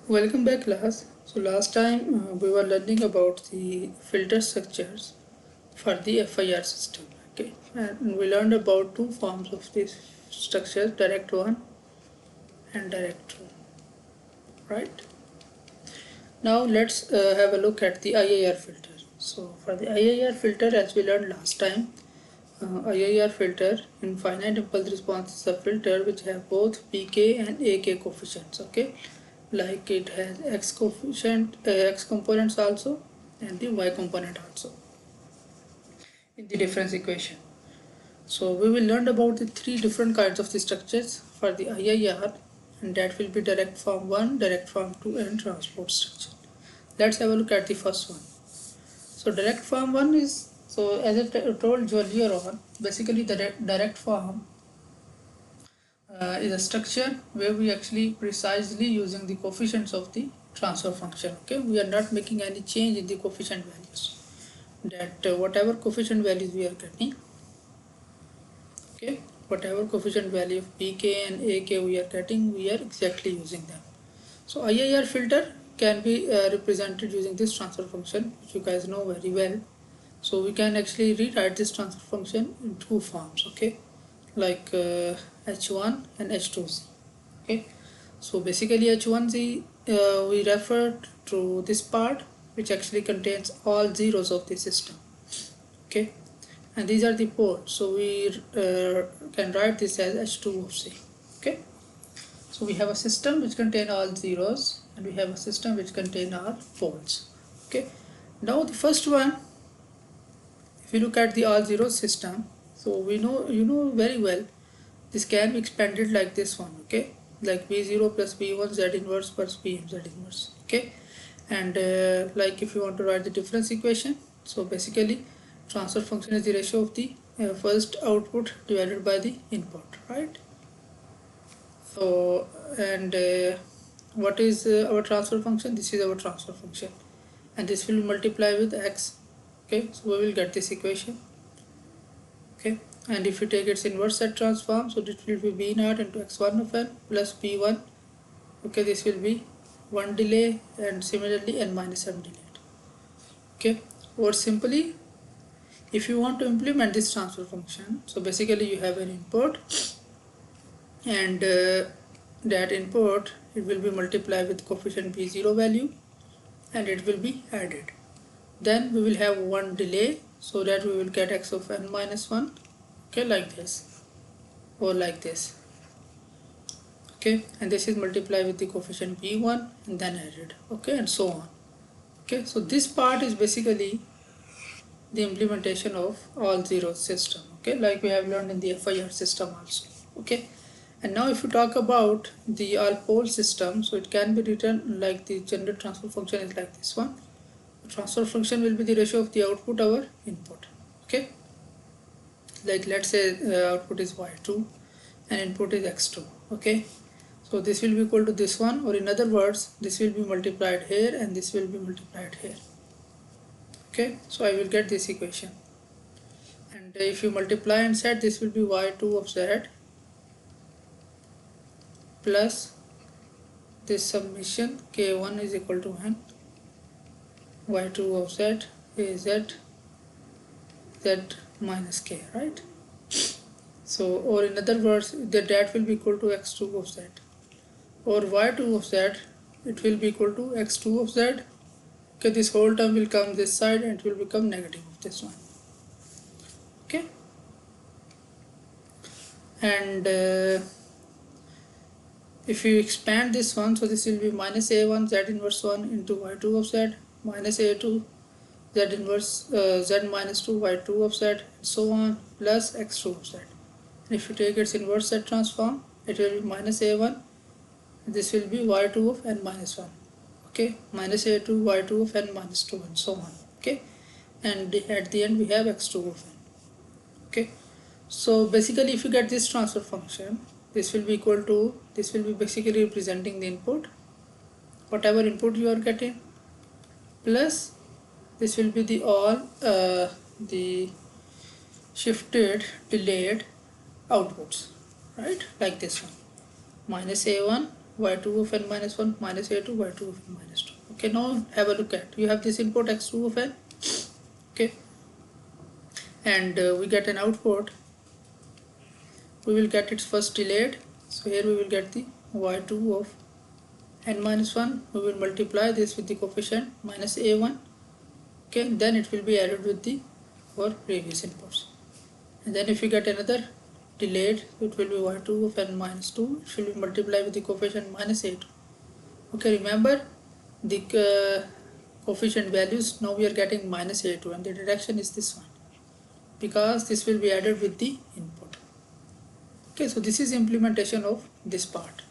Welcome back class. So last time we were learning about the filter structures for the FIR system. Okay, and we learned about two forms of these structures, direct one and direct two. Right. Now let's have a look at the IIR filter. So for the IIR filter, as we learned last time, IIR filter in finite impulse response is a filter which have both PK and AK coefficients. Okay, like it has X coefficient, X components also, and the Y component also in the difference equation. So we will learn about the three different kinds of the structures for the IIR, and that will be direct form 1, direct form 2, and transport structure. Let's have a look at the first one. So direct form 1 is, so as I told you earlier on, basically the direct form is a structure where we actually precisely using the coefficients of the transfer function. Okay, we are not making any change in the coefficient values, that whatever coefficient values we are getting, okay, whatever coefficient value of pk and ak we are getting, we are exactly using them. So IIR filter can be represented using this transfer function, which you guys know very well. So we can actually rewrite this transfer function in two forms, okay, like h1 and h2z. Okay, so basically h1z we refer to this part which actually contains all zeros of the system. Okay, and these are the poles, so we can write this as h2 of c. Okay, so we have a system which contain all zeros and we have a system which contain all poles. Okay, now the first one, if you look at the all zero system, so we know, you know very well, this can be expanded like this one. Okay, like b0 plus b1 z inverse plus b z inverse. Okay, and like if you want to write the difference equation, so basically transfer function is the ratio of the first output divided by the input, right? So and what is our transfer function? This is our transfer function, and this will multiply with x. Okay, so we will get this equation. Okay, and if you take its inverse set transform, so this will be b naught into x1 of n plus b1. Okay, this will be 1 delay, and similarly n minus m delayed. Okay, or simply if you want to implement this transfer function, so basically you have an input, and that input, it will be multiplied with coefficient b0 value and it will be added. Then we will have one delay, so that we will get x of n minus 1. Okay, like this or like this. Okay, and this is multiplied with the coefficient b1 and then added. Okay, and so on. Okay, so this part is basically the implementation of all zero system. Okay, like we have learned in the FIR system also. Okay, and now if you talk about the all pole system, so it can be written like the general transfer function is like this one. The transfer function will be the ratio of the output over input. Okay, like let's say output is y2 and input is x2. Okay, so this will be equal to this one, or in other words, this will be multiplied here and this will be multiplied here. Okay, so I will get this equation, and if you multiply and set, this will be y2 of z plus this summation k1 is equal to n y2 of z is z minus k, right? So, or in other words, that will be equal to x2 of z, or y2 of z, it will be equal to x2 of z. Okay, this whole term will come this side and it will become negative of this one. Okay, and if you expand this one, so this will be minus a1 z inverse 1 into y2 of z minus a2 z inverse z minus 2 y2 of z and so on plus x2 of z. And if you take its inverse set transform, it will be minus a1, this will be y2 of n minus 1. Okay, minus a2 y2 of n minus 2 and so on. Okay, and at the end we have x2 of n. Okay, so basically if you get this transfer function, this will be equal to, this will be basically representing the input, whatever input you are getting, plus this will be the all the shifted delayed outputs, right? Like this one, minus a1 y2 of n minus 1 minus a2 y2 of n minus 2. Okay, now have a look at, you have this input x2 of n, okay, and we get an output. We will get its first delayed, so here we will get the y2 of n minus 1. We will multiply this with the coefficient minus a1, okay, then it will be added with the our previous inputs, and then if you get another delayed, it will be y2 of n minus 2. It will be multiplied with the coefficient minus a2. Okay, remember the coefficient values. Now we are getting minus a2, and the direction is this one, because this will be added with the input. Okay, so this is implementation of this part.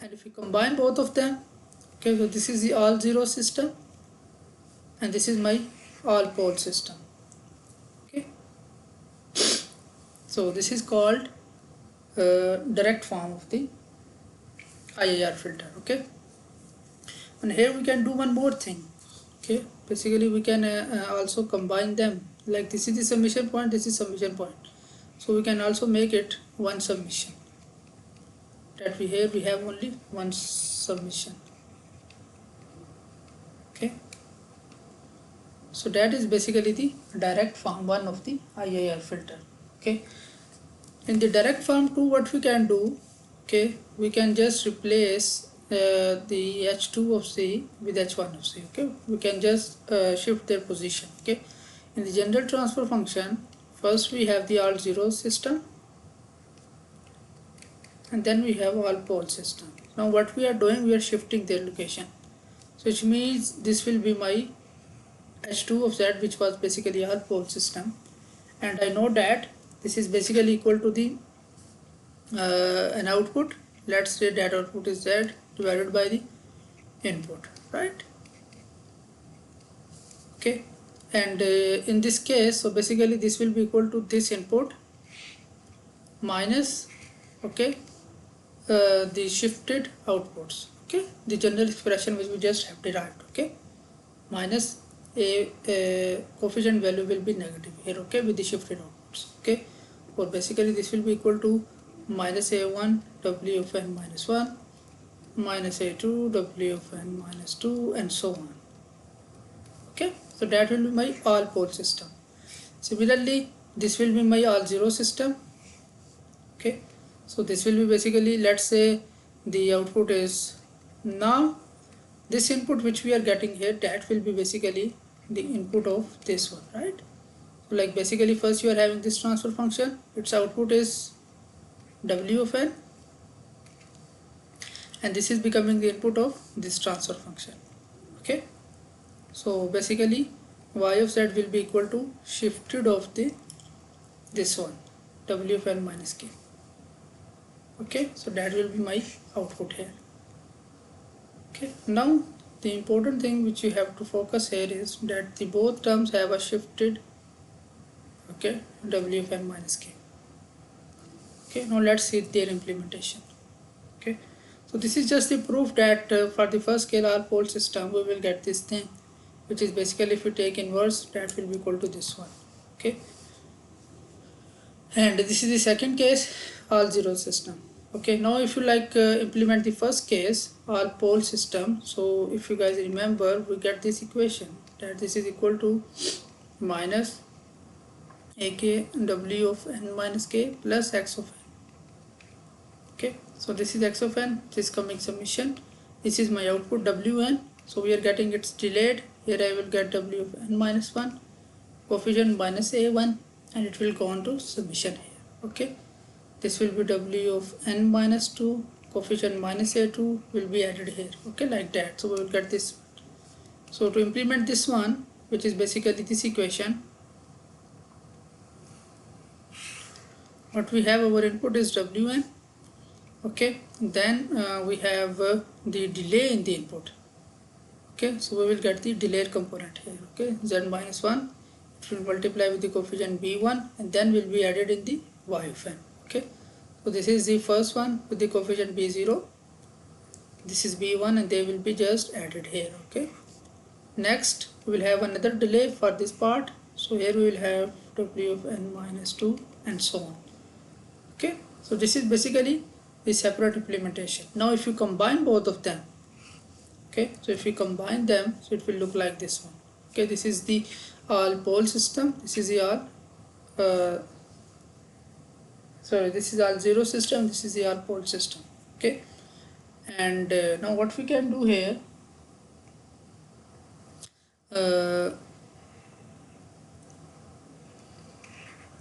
And if you combine both of them, okay, so this is the all zero system, and this is my all pole system. Okay, so this is called direct form of the IIR filter. Okay, and here we can do one more thing. Okay, basically we can also combine them, like this is the summation point, this is summation point, so we can also make it one summation, that we have only one summation. Okay, so that is basically the direct form 1 of the IIR filter. Okay, in the direct form 2, what we can do, okay, we can just replace the H2 of C with H1 of C. Okay, we can just shift their position. Okay, in the general transfer function, first we have the all zero system, and then we have all pole system. Now what we are doing, we are shifting their location, so which means this will be my H2 of Z, which was basically all pole system, and I know that this is basically equal to the an output. Let's say that output is Z divided by the input, right? Okay, and in this case, so basically this will be equal to this input minus, okay, the shifted outputs. Okay, the general expression which we just have derived. Okay, minus a coefficient value will be negative here. Okay, with the shifted outputs. Okay, or basically this will be equal to minus a1 w of n minus 1 minus a2 w of n minus 2, and so on. Okay, so that will be my all pole system. Similarly, this will be my all zero system. Okay, so this will be basically, let's say the output is, now this input which we are getting here, that will be basically the input of this one, right? So like basically first you are having this transfer function, its output is w of n, and this is becoming the input of this transfer function. Okay, so basically y of z will be equal to shifted of the this one, w of n minus k. Okay, so that will be my output here. Okay, now the important thing which you have to focus here is that the both terms have a shifted, okay, w of n minus k. Okay, now let's see their implementation. Okay, so this is just the proof that for the first scale all pole system we will get this thing, which is basically if you take inverse, that will be equal to this one. Okay, and this is the second case, all zero system. Okay, now if you like implement the first case, all pole system, so if you guys remember, we get this equation that this is equal to minus ak w of n minus k plus x of n. Okay, so this is x of n, this is coming summation, this is my output wn, so we are getting its delayed. Here I will get w of n minus 1, coefficient minus a1, and it will go on to summation here. Okay, this will be w of n minus 2, coefficient minus a2 will be added here. Okay, like that, so we will get this. So to implement this one, which is basically this equation, what we have, our input is wn. Okay, then we have the delay in the input. Okay, so we will get the delayed component here. Okay, z minus 1, it will multiply with the coefficient b1, and then will be added in the y of n. Okay, so this is the first one with the coefficient b0, this is b1, and they will be just added here. Okay, next we will have another delay for this part, so here we will have w of n minus 2, and so on. Okay, so this is basically the separate implementation. Now if you combine both of them, okay, so if we combine them, so it will look like this one. Okay, this is the all pole system, this is the all this is all zero system, this is the all pole system. Okay, and now what we can do here,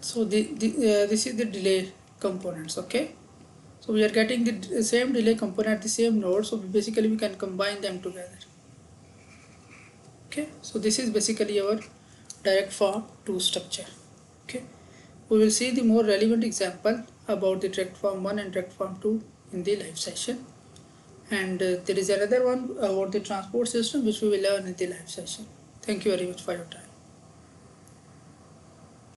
so this is the delay components. Okay, so we are getting the same delay component at the same node, so basically we can combine them together. Okay, so this is basically our direct form 2 structure. Okay, we will see the more relevant example about the direct form 1 and direct form 2 in the live session, and there is another one about the transport system which we will learn in the live session. Thank you very much for your time.